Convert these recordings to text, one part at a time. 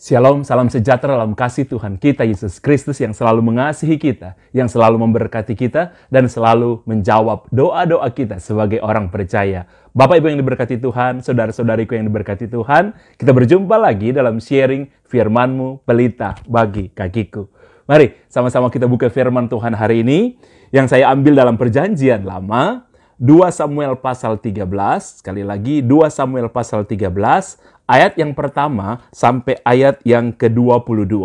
Shalom, salam sejahtera dalam kasih Tuhan kita Yesus Kristus yang selalu mengasihi kita, yang selalu memberkati kita, dan selalu menjawab doa-doa kita sebagai orang percaya. Bapak Ibu yang diberkati Tuhan, saudara-saudariku yang diberkati Tuhan, kita berjumpa lagi dalam sharing firman-Mu, pelita bagi kakiku. Mari sama-sama kita buka firman Tuhan hari ini, yang saya ambil dalam perjanjian lama, 2 Samuel pasal 13, sekali lagi 2 Samuel pasal 13, ayat yang pertama sampai ayat yang ke-22. 2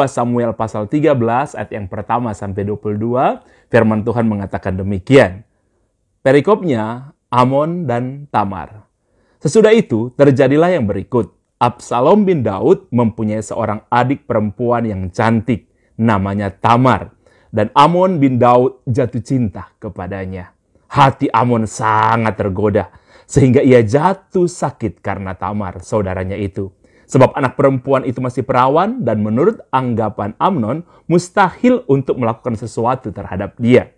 Samuel pasal 13, ayat yang pertama sampai 22, firman Tuhan mengatakan demikian. Perikopnya, Amnon dan Tamar. Sesudah itu, terjadilah yang berikut. Absalom bin Daud mempunyai seorang adik perempuan yang cantik, namanya Tamar. Dan Amnon bin Daud jatuh cinta kepadanya. Hati Amnon sangat tergoda, sehingga ia jatuh sakit karena Tamar, saudaranya itu. Sebab anak perempuan itu masih perawan, dan menurut anggapan Amnon, mustahil untuk melakukan sesuatu terhadap dia.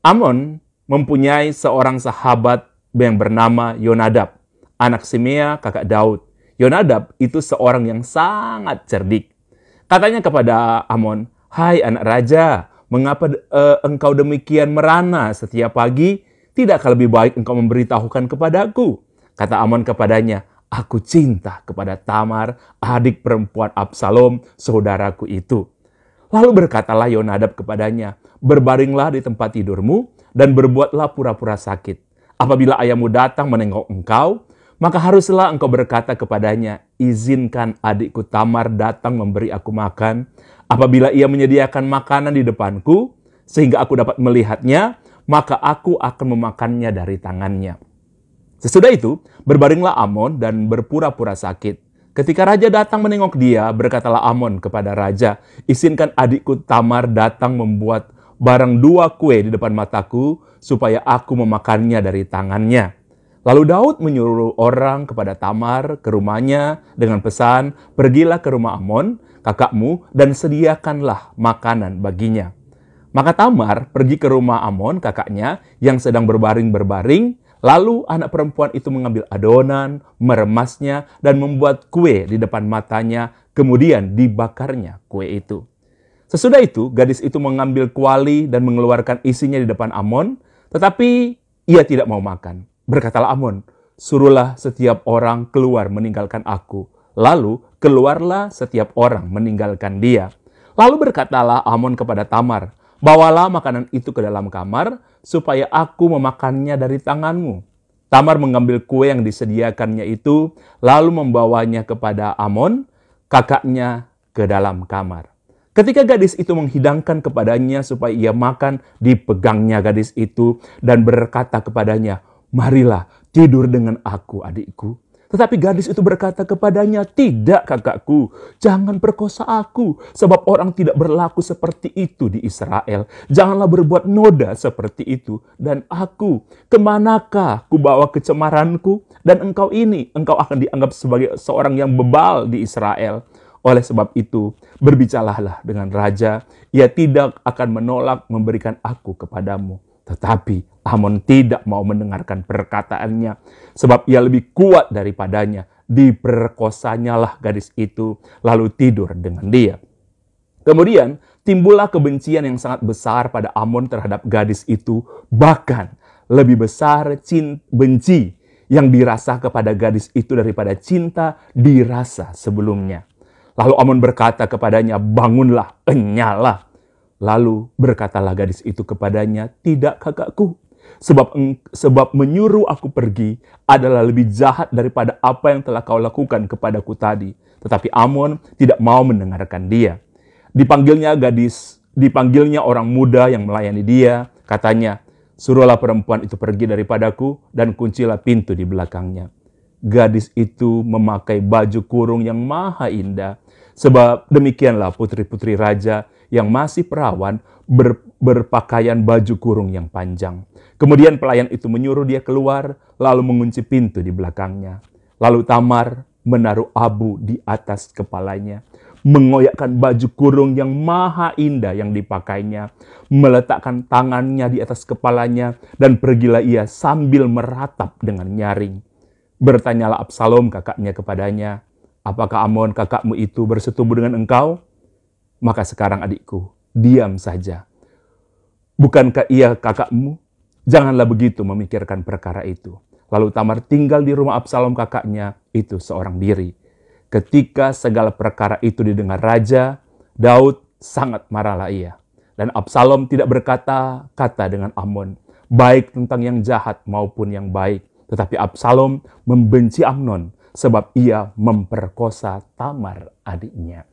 Amnon mempunyai seorang sahabat yang bernama Yonadab, anak Simea, kakak Daud. Yonadab itu seorang yang sangat cerdik. Katanya kepada Amnon, "Hai anak raja, mengapa engkau demikian merana setiap pagi? Tidakkah lebih baik engkau memberitahukan kepadaku?" Kata Amnon kepadanya, "Aku cinta kepada Tamar, adik perempuan Absalom, saudaraku itu." Lalu berkatalah Yonadab kepadanya, "Berbaringlah di tempat tidurmu dan berbuatlah pura-pura sakit. Apabila ayahmu datang menengok engkau, maka haruslah engkau berkata kepadanya, 'Izinkan adikku Tamar datang memberi aku makan.' Apabila ia menyediakan makanan di depanku, sehingga aku dapat melihatnya, maka aku akan memakannya dari tangannya." Sesudah itu, berbaringlah Amnon dan berpura-pura sakit. Ketika raja datang menengok dia, berkatalah Amnon kepada raja, "Izinkan adikku Tamar datang membuat barang 2 kue di depan mataku, supaya aku memakannya dari tangannya." Lalu Daud menyuruh orang kepada Tamar ke rumahnya dengan pesan, "Pergilah ke rumah Amnon, kakakmu, dan sediakanlah makanan baginya." Maka Tamar pergi ke rumah Amnon, kakaknya, yang sedang berbaring-berbaring. Lalu anak perempuan itu mengambil adonan, meremasnya, dan membuat kue di depan matanya, kemudian dibakarnya kue itu. Sesudah itu, gadis itu mengambil kuali dan mengeluarkan isinya di depan Amnon, tetapi ia tidak mau makan. Berkatalah Amnon, "Suruhlah setiap orang keluar meninggalkan aku." Lalu keluarlah setiap orang meninggalkan dia. Lalu berkatalah Amnon kepada Tamar, "Bawalah makanan itu ke dalam kamar, supaya aku memakannya dari tanganmu." Tamar mengambil kue yang disediakannya itu, lalu membawanya kepada Amnon, kakaknya, ke dalam kamar. Ketika gadis itu menghidangkan kepadanya supaya ia makan, dipegangnya gadis itu dan berkata kepadanya, "Marilah tidur dengan aku, adikku." Tetapi gadis itu berkata kepadanya, "Tidak, kakakku, jangan perkosa aku, sebab orang tidak berlaku seperti itu di Israel. Janganlah berbuat noda seperti itu. Dan aku, kemanakah kubawa kecemaranku? Dan engkau akan dianggap sebagai seorang yang bebal di Israel. Oleh sebab itu, berbicaralah dengan raja, ia tidak akan menolak memberikan aku kepadamu." Tetapi Amnon tidak mau mendengarkan perkataannya, sebab ia lebih kuat daripadanya. Diperkosanyalah gadis itu, lalu tidur dengan dia. Kemudian timbullah kebencian yang sangat besar pada Amnon terhadap gadis itu, bahkan lebih besar benci yang dirasa kepada gadis itu daripada cinta dirasa sebelumnya. Lalu Amnon berkata kepadanya, "Bangunlah, enyalah." Lalu berkatalah gadis itu kepadanya, "Tidak, kakakku, sebab menyuruh aku pergi adalah lebih jahat daripada apa yang telah kau lakukan kepadaku tadi." Tetapi Amnon tidak mau mendengarkan dia. Dipanggilnya orang muda yang melayani dia, katanya, "Suruhlah perempuan itu pergi daripadaku dan kuncilah pintu di belakangnya." Gadis itu memakai baju kurung yang maha indah, sebab demikianlah putri-putri raja yang masih perawan berpakaian baju kurung yang panjang. Kemudian pelayan itu menyuruh dia keluar, lalu mengunci pintu di belakangnya. Lalu Tamar menaruh abu di atas kepalanya, mengoyakkan baju kurung yang maha indah yang dipakainya, meletakkan tangannya di atas kepalanya, dan pergilah ia sambil meratap dengan nyaring. Bertanyalah Absalom kakaknya kepadanya, Apakah Amnon kakakmu itu bersetubuh dengan engkau? Maka sekarang adikku, diam saja. Bukankah ia kakakmu? Janganlah begitu memikirkan perkara itu. Lalu Tamar tinggal di rumah Absalom kakaknya itu seorang diri. Ketika segala perkara itu didengar raja, Daud sangat marahlah ia. Dan Absalom tidak berkata-kata dengan Amnon, baik tentang yang jahat maupun yang baik. Tetapi Absalom membenci Amnon sebab ia memperkosa Tamar adiknya.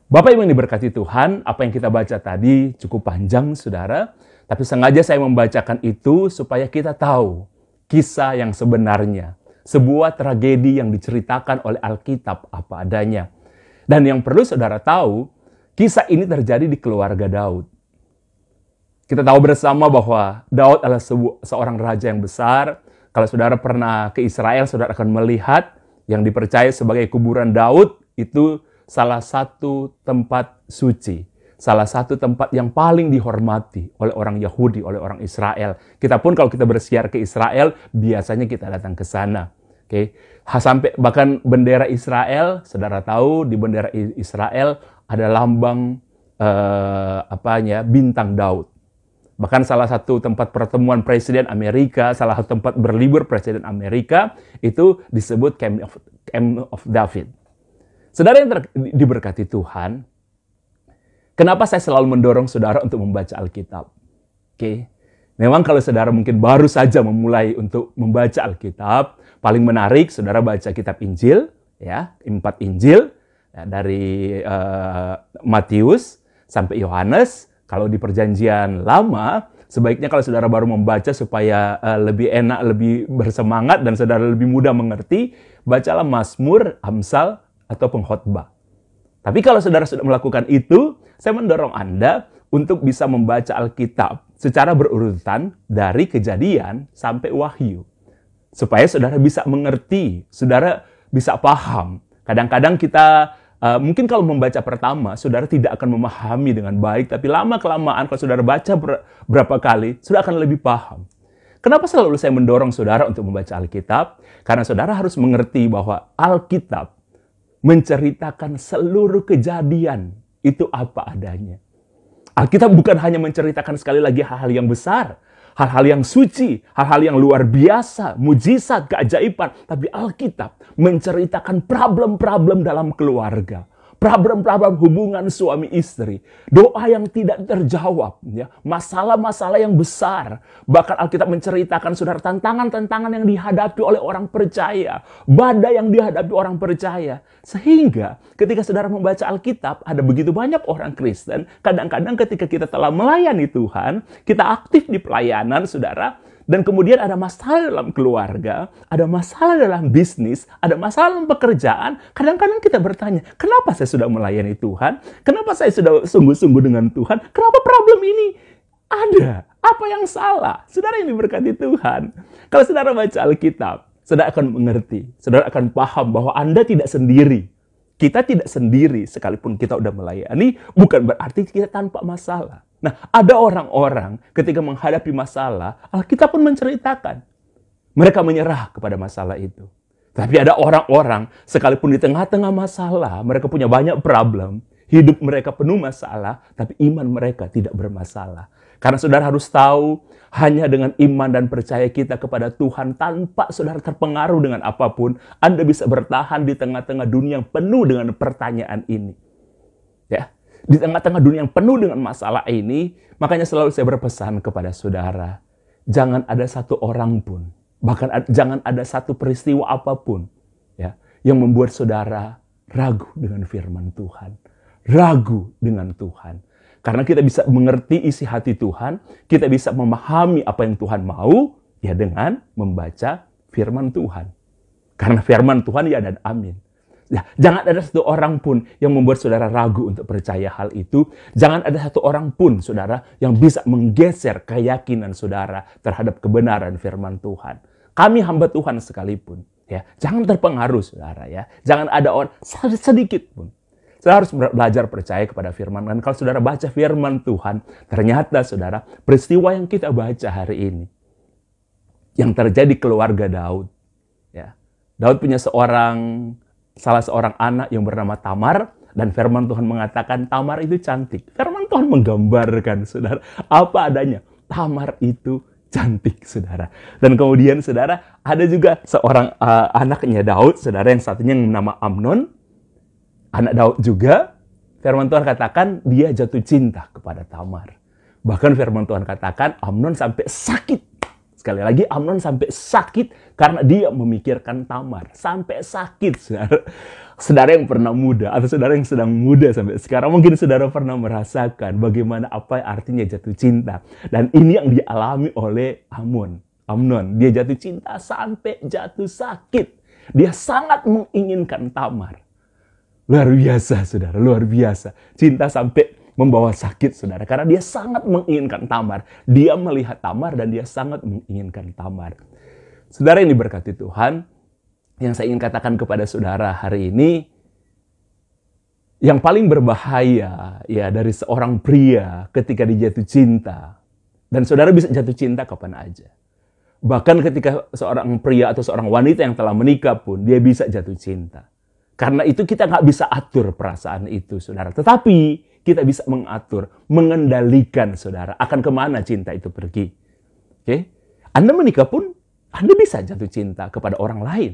Bapak Ibu yang diberkati Tuhan, apa yang kita baca tadi cukup panjang, saudara. Tapi sengaja saya membacakan itu supaya kita tahu kisah yang sebenarnya. Sebuah tragedi yang diceritakan oleh Alkitab apa adanya. Dan yang perlu saudara tahu, kisah ini terjadi di keluarga Daud. Kita tahu bersama bahwa Daud adalah seorang raja yang besar. Kalau saudara pernah ke Israel, saudara akan melihat yang dipercaya sebagai kuburan Daud itu salah satu tempat suci. Salah satu tempat yang paling dihormati oleh orang Yahudi, oleh orang Israel. Kita pun kalau kita bersiar ke Israel, biasanya kita datang ke sana. Oke, sampai bahkan bendera Israel, saudara tahu di bendera Israel ada lambang bintang Daud. Bahkan salah satu tempat pertemuan Presiden Amerika, salah satu tempat berlibur Presiden Amerika, itu disebut Camp of David. Saudara yang diberkati Tuhan, kenapa saya selalu mendorong saudara untuk membaca Alkitab? Oke, memang kalau saudara mungkin baru saja memulai untuk membaca Alkitab, paling menarik saudara baca kitab Injil, ya, 4 Injil, ya, dari Matius sampai Yohanes. Kalau di Perjanjian Lama, sebaiknya kalau saudara baru membaca supaya lebih enak, lebih bersemangat, dan saudara lebih mudah mengerti, bacalah Mazmur, Amsal, atau Pengkhotbah. Tapi kalau saudara sudah melakukan itu, saya mendorong Anda untuk bisa membaca Alkitab secara berurutan dari Kejadian sampai Wahyu. Supaya saudara bisa mengerti, saudara bisa paham. Kadang-kadang kita, mungkin kalau membaca pertama, saudara tidak akan memahami dengan baik, tapi lama-kelamaan kalau saudara baca berapa kali, saudara akan lebih paham. Kenapa selalu saya mendorong saudara untuk membaca Alkitab? Karena saudara harus mengerti bahwa Alkitab menceritakan seluruh kejadian itu apa adanya. Alkitab bukan hanya menceritakan sekali lagi hal-hal yang besar, hal-hal yang suci, hal-hal yang luar biasa, mujizat, keajaiban. Tapi Alkitab menceritakan problem-problem dalam keluarga. Problem-problem hubungan suami istri. Doa yang tidak terjawab. Ya. Masalah-masalah yang besar. Bahkan Alkitab menceritakan saudara tantangan-tantangan yang dihadapi oleh orang percaya. Badai yang dihadapi orang percaya. Sehingga ketika saudara membaca Alkitab, ada begitu banyak orang Kristen. Kadang-kadang ketika kita telah melayani Tuhan, kita aktif di pelayanan saudara. Dan kemudian ada masalah dalam keluarga, ada masalah dalam bisnis, ada masalah dalam pekerjaan. Kadang-kadang kita bertanya, kenapa saya sudah melayani Tuhan? Kenapa saya sudah sungguh-sungguh dengan Tuhan? Kenapa problem ini ada? Apa yang salah? Saudara yang diberkati Tuhan. Kalau saudara baca Alkitab, saudara akan mengerti. Saudara akan paham bahwa Anda tidak sendiri. Kita tidak sendiri sekalipun kita udah melayani, bukan berarti kita tanpa masalah. Nah, ada orang-orang ketika menghadapi masalah, Alkitab pun menceritakan. Mereka menyerah kepada masalah itu. Tapi ada orang-orang, sekalipun di tengah-tengah masalah, mereka punya banyak problem, hidup mereka penuh masalah, tapi iman mereka tidak bermasalah. Karena saudara harus tahu, hanya dengan iman dan percaya kita kepada Tuhan, tanpa saudara terpengaruh dengan apapun, Anda bisa bertahan di tengah-tengah dunia yang penuh dengan pertanyaan ini. Ya. Di tengah-tengah dunia yang penuh dengan masalah ini, makanya selalu saya berpesan kepada saudara, jangan ada satu orang pun, bahkan jangan ada satu peristiwa apapun ya, yang membuat saudara ragu dengan firman Tuhan. Ragu dengan Tuhan. Karena kita bisa mengerti isi hati Tuhan, kita bisa memahami apa yang Tuhan mau, ya dengan membaca firman Tuhan. Karena firman Tuhan ya dan amin. Ya, jangan ada satu orang pun yang membuat saudara ragu untuk percaya hal itu. Jangan ada satu orang pun, saudara, yang bisa menggeser keyakinan saudara terhadap kebenaran firman Tuhan. Kami hamba Tuhan sekalipun, ya, jangan terpengaruh, saudara, ya. Jangan ada orang sedikit pun. Saudara harus belajar percaya kepada firman. Dan kalau saudara baca firman Tuhan, ternyata, saudara, peristiwa yang kita baca hari ini, yang terjadi keluarga Daud, ya. Daud punya seorang salah seorang anak yang bernama Tamar, dan firman Tuhan mengatakan Tamar itu cantik. Firman Tuhan menggambarkan, saudara, apa adanya. Tamar itu cantik, saudara. Dan kemudian, saudara, ada juga seorang anaknya Daud, saudara, yang satunya yang bernama Amnon. Anak Daud juga, firman Tuhan katakan dia jatuh cinta kepada Tamar. Bahkan firman Tuhan katakan Amnon sampai sakit. Sekali lagi, Amnon sampai sakit karena dia memikirkan Tamar. Sampai sakit, saudara. Saudara yang pernah muda, atau saudara yang sedang muda sampai sekarang, mungkin saudara pernah merasakan bagaimana apa artinya jatuh cinta. Dan ini yang dialami oleh Amnon. Dia jatuh cinta sampai jatuh sakit. Dia sangat menginginkan Tamar. Luar biasa, saudara, luar biasa. Cinta sampai membawa sakit, saudara. Karena dia sangat menginginkan Tamar. Dia melihat Tamar dan dia sangat menginginkan Tamar. Saudara yang diberkati Tuhan, yang saya ingin katakan kepada saudara hari ini, yang paling berbahaya ya dari seorang pria ketika dia jatuh cinta. Dan saudara bisa jatuh cinta kapan aja. Bahkan ketika seorang pria atau seorang wanita yang telah menikah pun, dia bisa jatuh cinta. Karena itu kita nggak bisa atur perasaan itu, saudara. Tetapi kita bisa mengatur, mengendalikan, saudara, akan kemana cinta itu pergi. Oke? Anda menikah pun, Anda bisa jatuh cinta kepada orang lain.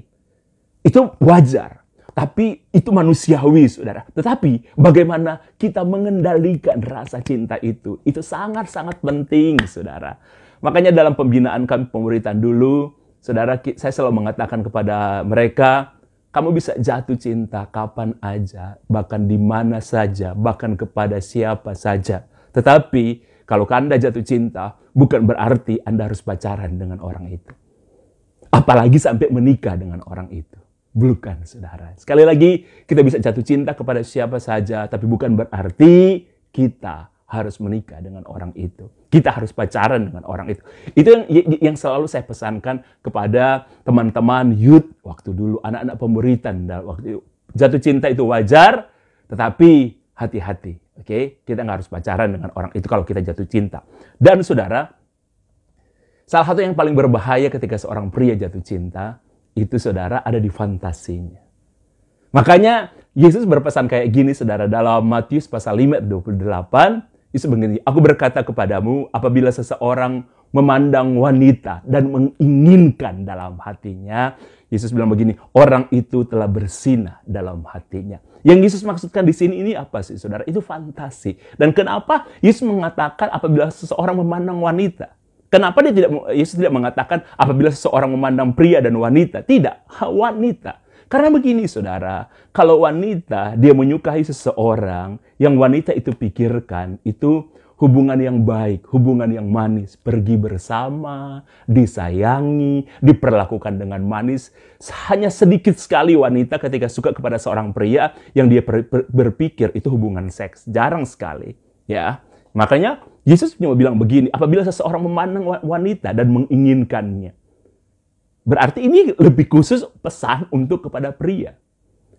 Itu wajar. Tapi itu manusiawi, saudara. Tetapi bagaimana kita mengendalikan rasa cinta itu sangat-sangat penting, saudara. Makanya dalam pembinaan kami, pemberitaan dulu, saudara, saya selalu mengatakan kepada mereka, kamu bisa jatuh cinta kapan aja, bahkan di mana saja, bahkan kepada siapa saja. Tetapi kalau Anda jatuh cinta, bukan berarti Anda harus pacaran dengan orang itu. Apalagi sampai menikah dengan orang itu. Bukan, saudara. Sekali lagi, kita bisa jatuh cinta kepada siapa saja, tapi bukan berarti kita harus menikah dengan orang itu. Kita harus pacaran dengan orang itu. Itu yang selalu saya pesankan kepada teman-teman youth waktu dulu, anak-anak pemberitaan. Waktu jatuh cinta itu wajar, tetapi hati-hati. Oke? Kita nggak harus pacaran dengan orang itu kalau kita jatuh cinta. Dan saudara, salah satu yang paling berbahaya ketika seorang pria jatuh cinta, itu saudara ada di fantasinya. Makanya Yesus berpesan kayak gini, saudara, dalam Matius pasal 5 ayat 28, Yesus begini, aku berkata kepadamu, apabila seseorang memandang wanita dan menginginkan dalam hatinya, Yesus bilang begini, orang itu telah bersinah dalam hatinya. Yang Yesus maksudkan di sini ini apa sih, saudara? Itu fantasi. Dan kenapa Yesus mengatakan apabila seseorang memandang wanita? Kenapa Yesus tidak mengatakan apabila seseorang memandang pria dan wanita? Tidak, wanita. Karena begini, saudara, kalau wanita dia menyukai seseorang, yang wanita itu pikirkan itu hubungan yang baik, hubungan yang manis, pergi bersama, disayangi, diperlakukan dengan manis. Hanya sedikit sekali wanita ketika suka kepada seorang pria yang dia berpikir itu hubungan seks, jarang sekali, ya. Makanya Yesus cuma bilang begini, apabila seseorang memandang wanita dan menginginkannya. Berarti ini lebih khusus pesan untuk kepada pria.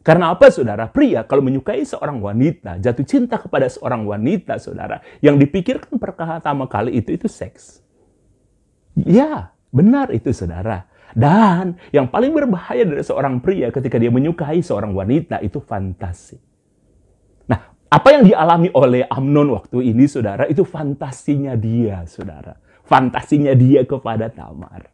Karena apa, saudara? Pria kalau menyukai seorang wanita, jatuh cinta kepada seorang wanita, saudara, yang dipikirkan pertama kali itu seks. Ya, benar itu, saudara. Dan yang paling berbahaya dari seorang pria ketika dia menyukai seorang wanita itu fantasi. Apa yang dialami oleh Amnon waktu ini, saudara, itu fantasinya dia, saudara. Fantasinya dia kepada Tamar.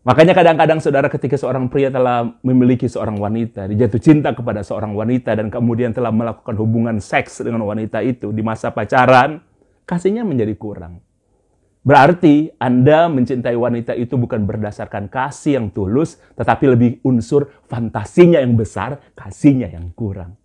Makanya kadang-kadang, saudara, ketika seorang pria telah memiliki seorang wanita, dia jatuh cinta kepada seorang wanita, dan kemudian telah melakukan hubungan seks dengan wanita itu di masa pacaran, kasihnya menjadi kurang. Berarti Anda mencintai wanita itu bukan berdasarkan kasih yang tulus, tetapi lebih unsur fantasinya yang besar, kasihnya yang kurang.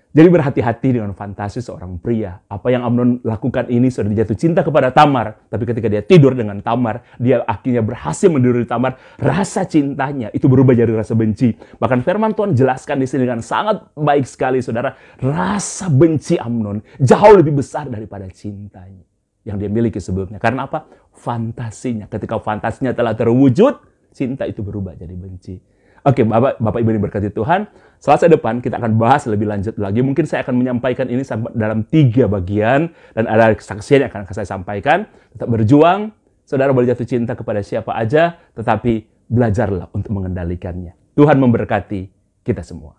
Jadi berhati-hati dengan fantasi seorang pria. Apa yang Amnon lakukan ini sudah jatuh cinta kepada Tamar. Tapi ketika dia tidur dengan Tamar, dia akhirnya berhasil mendurui Tamar. Rasa cintanya itu berubah jadi rasa benci. Bahkan firman Tuhan jelaskan di sini dengan sangat baik sekali, saudara. Rasa benci Amnon jauh lebih besar daripada cintanya yang dia miliki sebelumnya. Karena apa? Fantasinya. Ketika fantasinya telah terwujud, cinta itu berubah jadi benci. Oke, Bapak Ibu yang berkati Tuhan, Selasa depan kita akan bahas lebih lanjut lagi. Mungkin saya akan menyampaikan ini dalam 3 bagian, dan ada kesaksian yang akan saya sampaikan. Tetap berjuang, saudara boleh jatuh cinta kepada siapa aja, tetapi belajarlah untuk mengendalikannya. Tuhan memberkati kita semua.